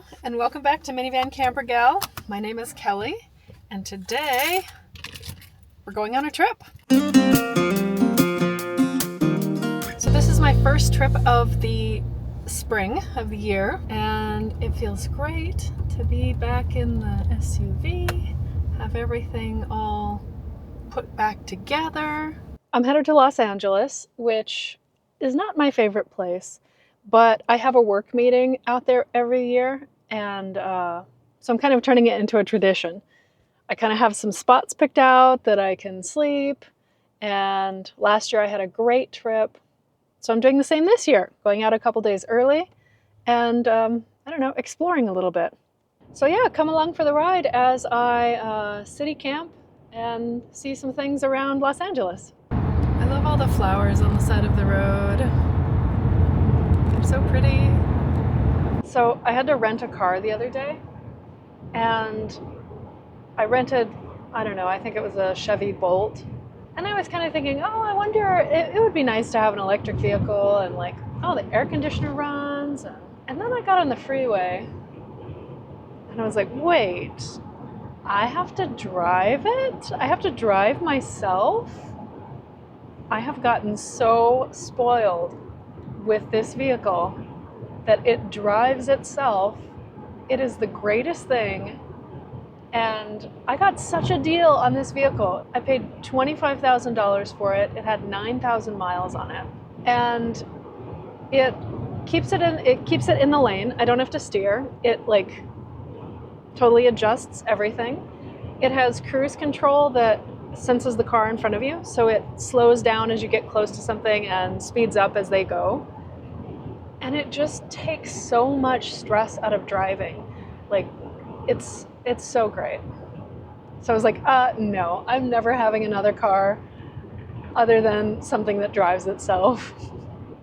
Hello, and welcome back to Minivan Camper Gal. My name is Kelly, and today we're going on a trip. So this is my first trip of the spring of the year, and it feels great to be back in the SUV, have everything all put back together. I'm headed to Los Angeles, which is not my favorite place, but I have a work meeting out there every year, and so I'm kind of turning it into a tradition. I kind of have some spots picked out that I can sleep, and last year I had a great trip, so I'm doing the same this year, going out a couple days early and, I don't know, exploring a little bit. So yeah, come along for the ride as I city camp and see some things around Los Angeles. I love all the flowers on the side of the road. They're so pretty. So I had to rent a car the other day, and I rented, I don't know, I think it was a Chevy Bolt. And I was kind of thinking, oh, I wonder, it would be nice to have an electric vehicle, and like, oh, the air conditioner runs. And then I got on the freeway and I was like, wait, I have to drive it? I have to drive myself? I have gotten so spoiled with this vehicle that it drives itself. It is the greatest thing. And I got such a deal on this vehicle. I paid $25,000 for it. It had 9,000 miles on it. And it keeps it in the lane. I don't have to steer. It like totally adjusts everything. It has cruise control that senses the car in front of you, so it slows down as you get close to something and speeds up as they go. And it just takes so much stress out of driving. Like, it's so great. So I was like, no, I'm never having another car other than something that drives itself.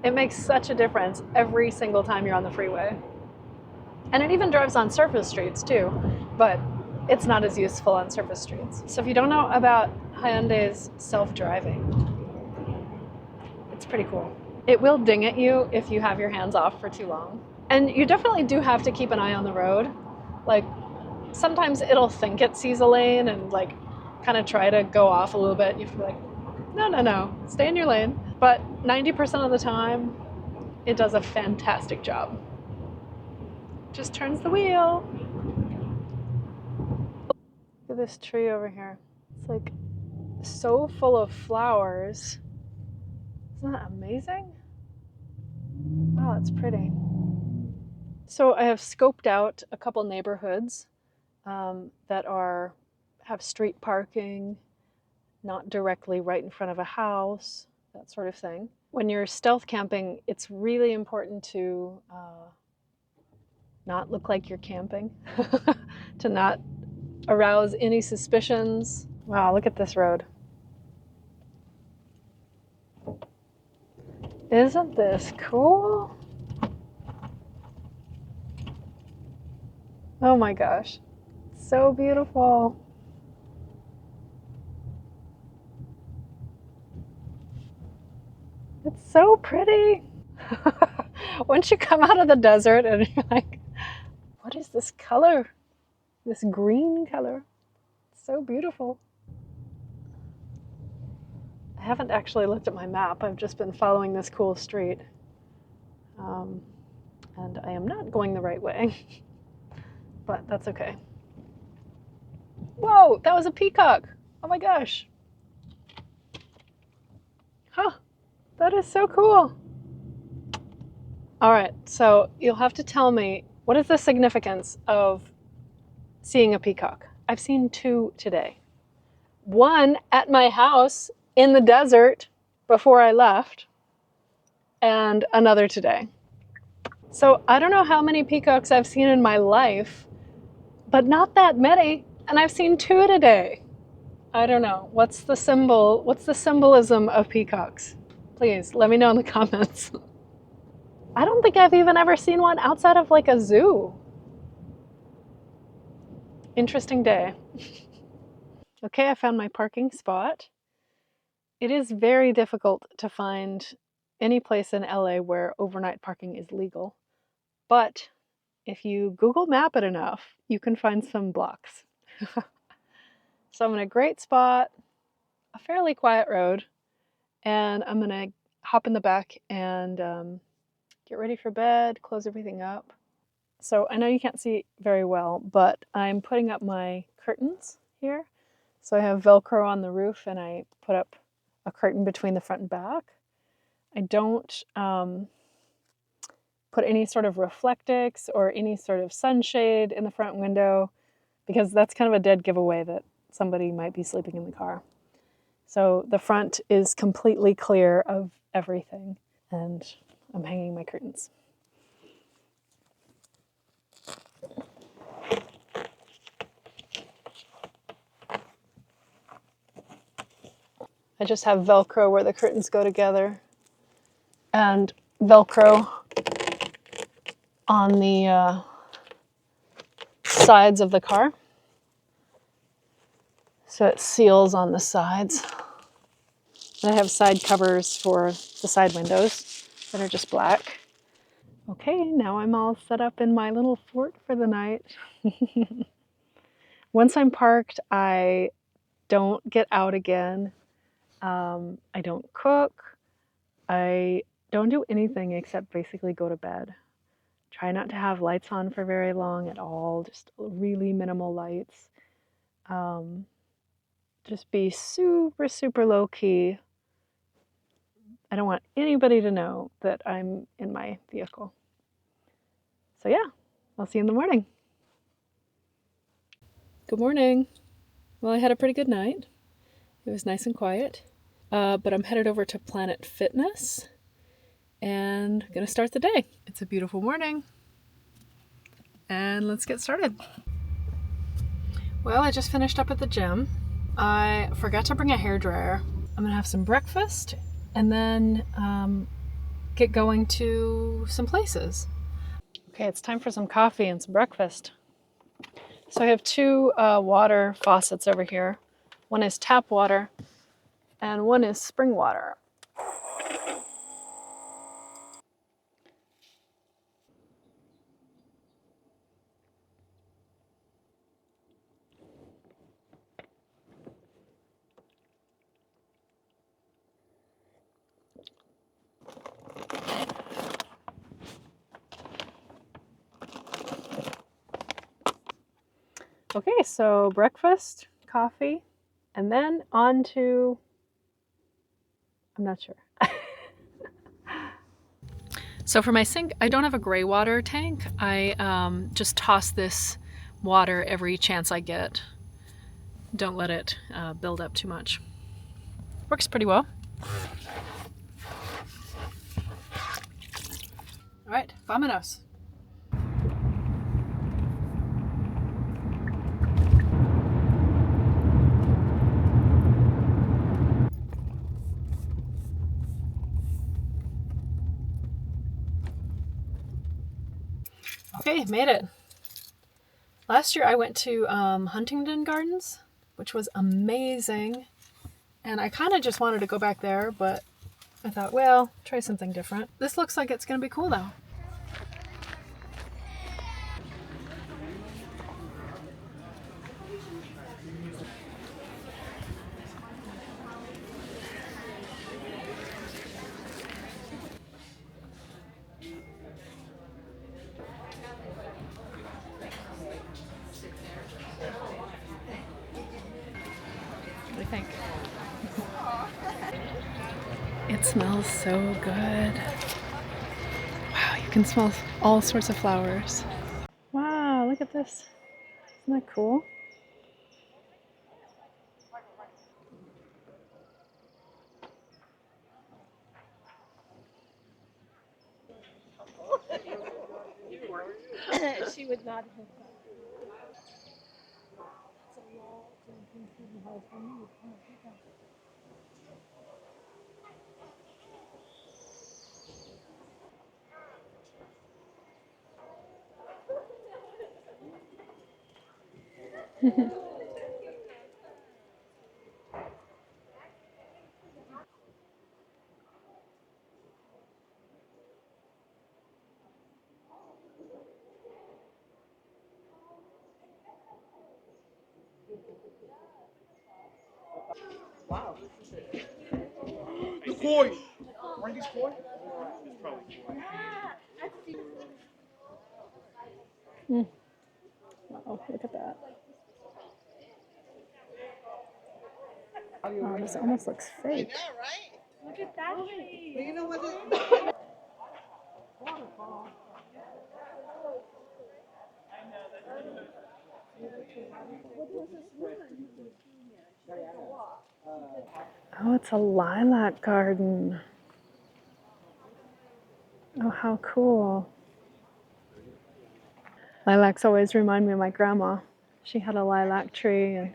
It makes such a difference every single time you're on the freeway. And it even drives on surface streets too, but it's not as useful on surface streets. So if you don't know about Hyundai's self-driving, it's pretty cool. It will ding at you if you have your hands off for too long. And you definitely do have to keep an eye on the road. Like, sometimes it'll think it sees a lane and like kind of try to go off a little bit. You have to be like, no, stay in your lane. But 90% of the time, it does a fantastic job. Just turns the wheel. Look at this tree over here. It's like so full of flowers. Isn't that amazing? Wow, it's pretty. So I have scoped out a couple neighborhoods that have street parking, not directly right in front of a house, that sort of thing. When you're stealth camping, it's really important to not look like you're camping, to not arouse any suspicions. Wow, look at this road. Isn't this cool? Oh my gosh, so beautiful. It's so pretty. Once you come out of the desert and you're like, what is this color? This green color. It's so beautiful. I haven't actually looked at my map. I've just been following this cool street. And I am not going the right way, but that's okay. Whoa, that was a peacock. Oh my gosh. Huh, that is so cool. All right, so you'll have to tell me, what is the significance of seeing a peacock? I've seen two today. One at my house in the desert before I left, and another today. So I don't know how many peacocks I've seen in my life, but not that many, and I've seen two today. I don't know. What's the symbolism of peacocks? Please let me know in the comments. I don't think I've even ever seen one outside of like a zoo. Interesting day. Okay, I found my parking spot. It is very difficult to find any place in LA where overnight parking is legal, but if you Google map it enough, you can find some blocks. So I'm in a great spot, a fairly quiet road, and I'm gonna hop in the back and get ready for bed, close everything up. So I know you can't see very well, but I'm putting up my curtains here. So I have Velcro on the roof and I put up a curtain between the front and back. I don't put any sort of reflectix or any sort of sunshade in the front window because that's kind of a dead giveaway that somebody might be sleeping in the car. So the front is completely clear of everything and I'm hanging my curtains. I just have Velcro where the curtains go together and Velcro on the sides of the car. So it seals on the sides. And I have side covers for the side windows that are just black. Okay, now I'm all set up in my little fort for the night. Once I'm parked, I don't get out again. I don't cook. I don't do anything except basically go to bed. Try not to have lights on for very long at all, just really minimal lights. Just be super, super low key. I don't want anybody to know that I'm in my vehicle. So yeah, I'll see you in the morning. Good morning. Well, I had a pretty good night. It was nice and quiet. But I'm headed over to Planet Fitness and gonna start the day. It's a beautiful morning. And let's get started. Well, I just finished up at the gym. I forgot to bring a hairdryer. I'm gonna have some breakfast and then get going to some places. Okay, it's time for some coffee and some breakfast. So I have two water faucets over here. One is tap water and one is spring water. Okay, so breakfast, coffee, and then on to, I'm not sure. So for my sink, I don't have a gray water tank. I just toss this water every chance I get. Don't let it build up too much. Works pretty well. All right, vámonos. Okay, made it. Last year I went to Huntington Gardens, which was amazing. And I kind of just wanted to go back there, but I thought, well, try something different. This looks like it's going to be cool though. What do you think? It smells so good. Wow, you can smell all sorts of flowers. Wow, look at this. Isn't that cool? She would not have. Wow. The koi. Aren't these koi? It's probably koi. Oh, look at that. Oh, this almost looks fake. Look at that tree. But you know what? Oh, it's a lilac garden. Oh, how cool. Lilacs always remind me of my grandma. She had a lilac tree, and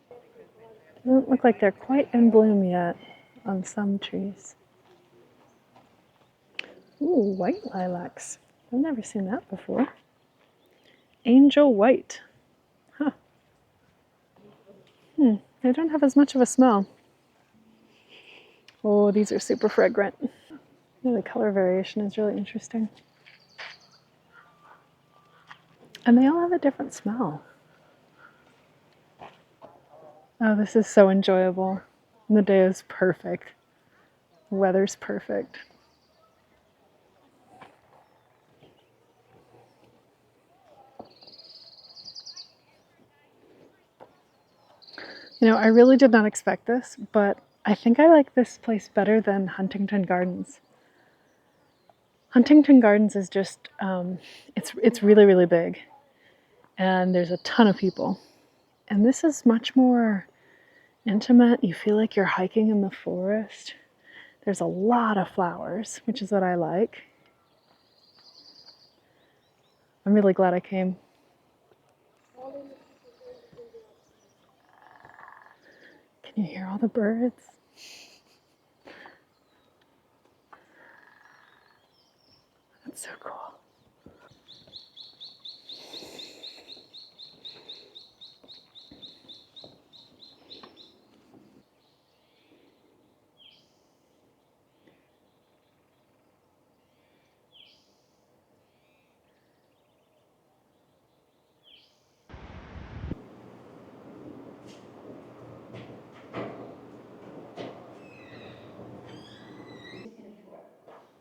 it doesn't look like they're quite in bloom yet on some trees. Ooh, white lilacs. I've never seen that before. Angel white. Huh. They don't have as much of a smell. Oh, these are super fragrant. Yeah, the color variation is really interesting. And they all have a different smell. Oh, this is so enjoyable. And the day is perfect. The weather's perfect. You know, I really did not expect this, but I think I like this place better than Huntington Gardens. Huntington Gardens is just, it's really, really big. And there's a ton of people. And this is much more intimate. You feel like you're hiking in the forest. There's a lot of flowers, which is what I like. I'm really glad I came. Can you hear all the birds? That's so cool.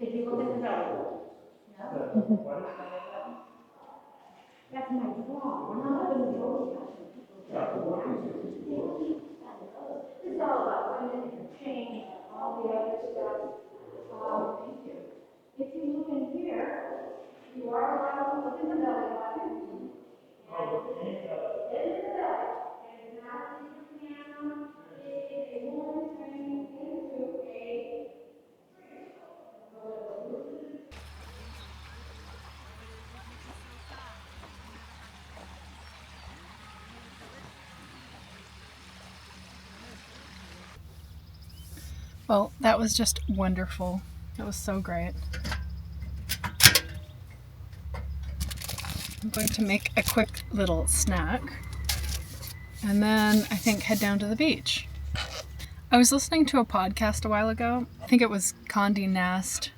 If you look at the belly, that's my dog. We're not having a go yet. This is all about women and change and all the other stuff. Thank you. If you look in here, you are allowed to look in the belly button. Get in the belly. And now you can a woman turning into a Well, that was just wonderful. It was so great. I'm going to make a quick little snack and then I think head down to the beach. I was listening to a podcast a while ago. I think it was Condé Nast,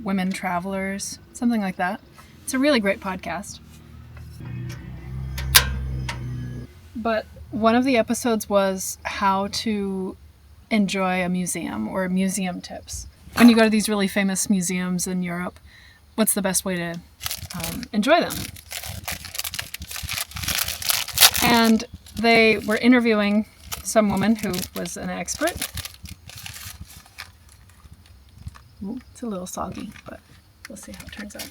Women Travelers, something like that. It's a really great podcast. But one of the episodes was how to enjoy a museum or museum tips. When you go to these really famous museums in Europe, what's the best way to enjoy them? And they were interviewing some woman who was an expert. Ooh, it's a little soggy, but we'll see how it turns out.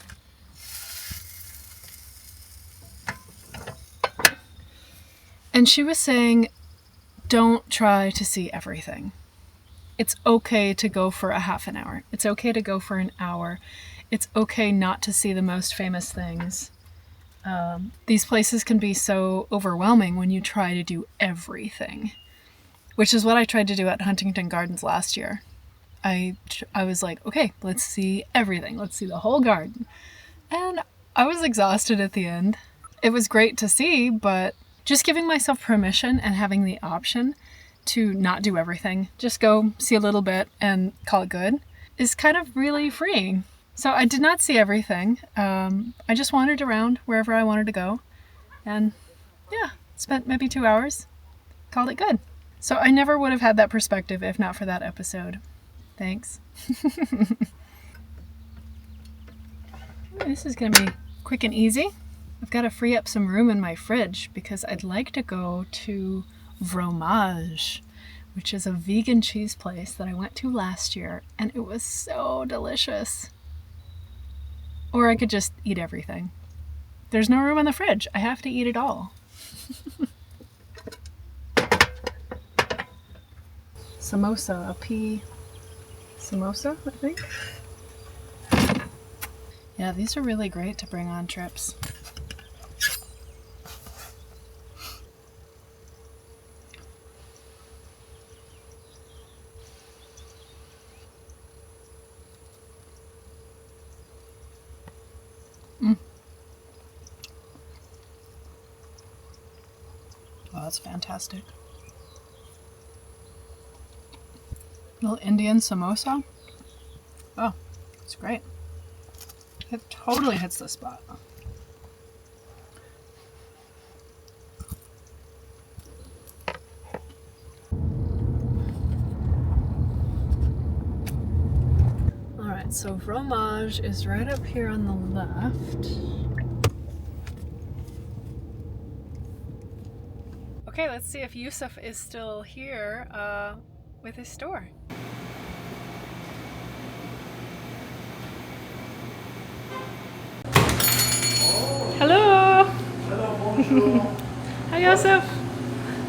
And she was saying, don't try to see everything. It's okay to go for a half an hour. It's okay to go for an hour. It's okay not to see the most famous things. These places can be so overwhelming when you try to do everything, which is what I tried to do at Huntington Gardens last year. I was like, okay, let's see everything. Let's see the whole garden. And I was exhausted at the end. It was great to see, but just giving myself permission and having the option to not do everything, just go see a little bit and call it good, is kind of really freeing. So I did not see everything. I just wandered around wherever I wanted to go. And yeah, Spent maybe 2 hours. Called it good. So I never would have had that perspective if not for that episode. Thanks. This is going to be quick and easy. I've got to free up some room in my fridge because I'd like to go to Fromage, which is a vegan cheese place that I went to last year, and it was so delicious. Or I could just eat everything. There's no room in the fridge. I have to eat it all. Samosa, a pea samosa, I think. Yeah, these are really great to bring on trips. Oh, that's fantastic. Little Indian samosa. Oh, it's great. It totally hits the spot. Alright, so Fromage is right up here on the left. Okay, let's see if Yusuf is still here with his store. Hello! Hello, bonjour. Hi, Yusuf.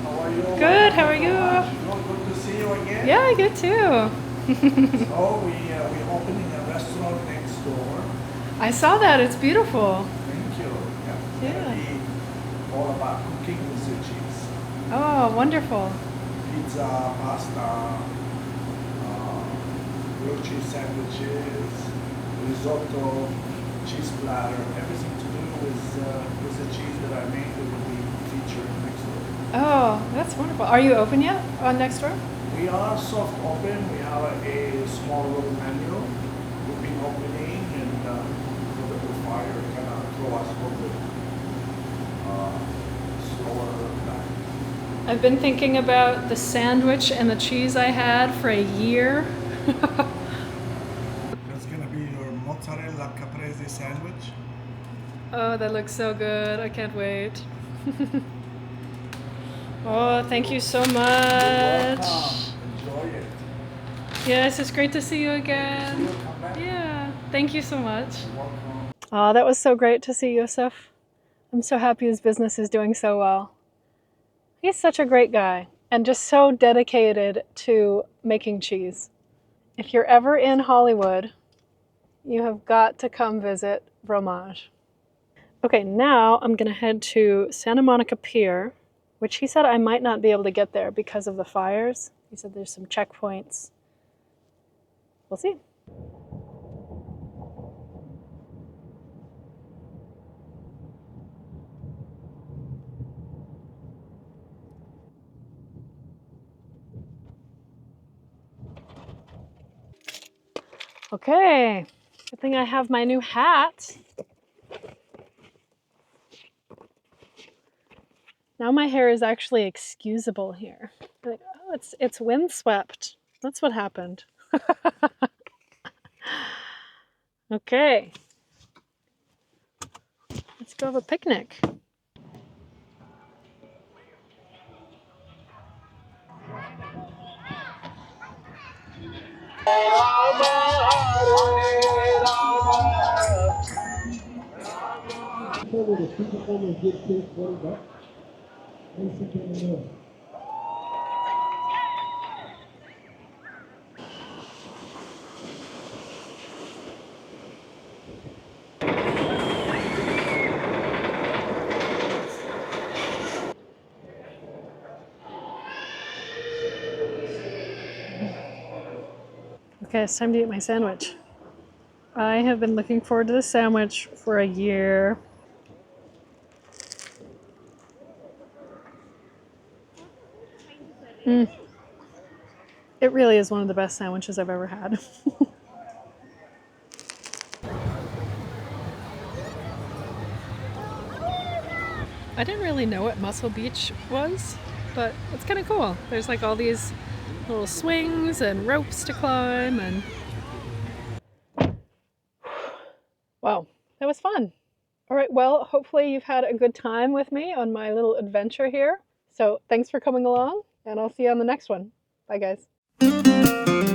How are you? Good, how are you? Good to see you again. Yeah, good too. So we're opening a restaurant next door. I saw that, it's beautiful. Thank you. Yeah. Yeah. It's gonna be all about cooking with the cheese. Oh, wonderful. Pizza, pasta, grilled cheese sandwiches, risotto, cheese platter, everything to do with the cheese that I made that will be featured next door. Oh, that's wonderful. Are you open yet on next door? We are soft open. We have a small little menu. We've been opening and for the fire kind of throw us a little bit slower back. I've been thinking about the sandwich and the cheese I had for a year. That's gonna be your mozzarella caprese sandwich. Oh, that looks so good. I can't wait. Oh, thank you so much. Enjoy it. Yes, it's great to see you again. Come back. Yeah, thank you so much. Welcome. Oh, that was so great to see Yusuf. I'm so happy his business is doing so well. He's such a great guy and just so dedicated to making cheese. If you're ever in Hollywood, you have got to come visit Fromage. Okay, now I'm going to head to Santa Monica Pier, which he said I might not be able to get there because of the fires. He said there's some checkpoints. We'll see. Okay, good thing I have my new hat. Now my hair is actually excusable here. Like, oh, it's windswept. That's what happened. Okay. Let's go have a picnic. Okay, it's time to eat my sandwich. I have been looking forward to this sandwich for a year. It really is one of the best sandwiches I've ever had. I didn't really know what Muscle Beach was, but it's kind of cool. There's like all these little swings and ropes to climb, and wow, that was fun. All right, well, hopefully you've had a good time with me on my little adventure here. So thanks for coming along, and I'll see you on the next one. Bye, guys.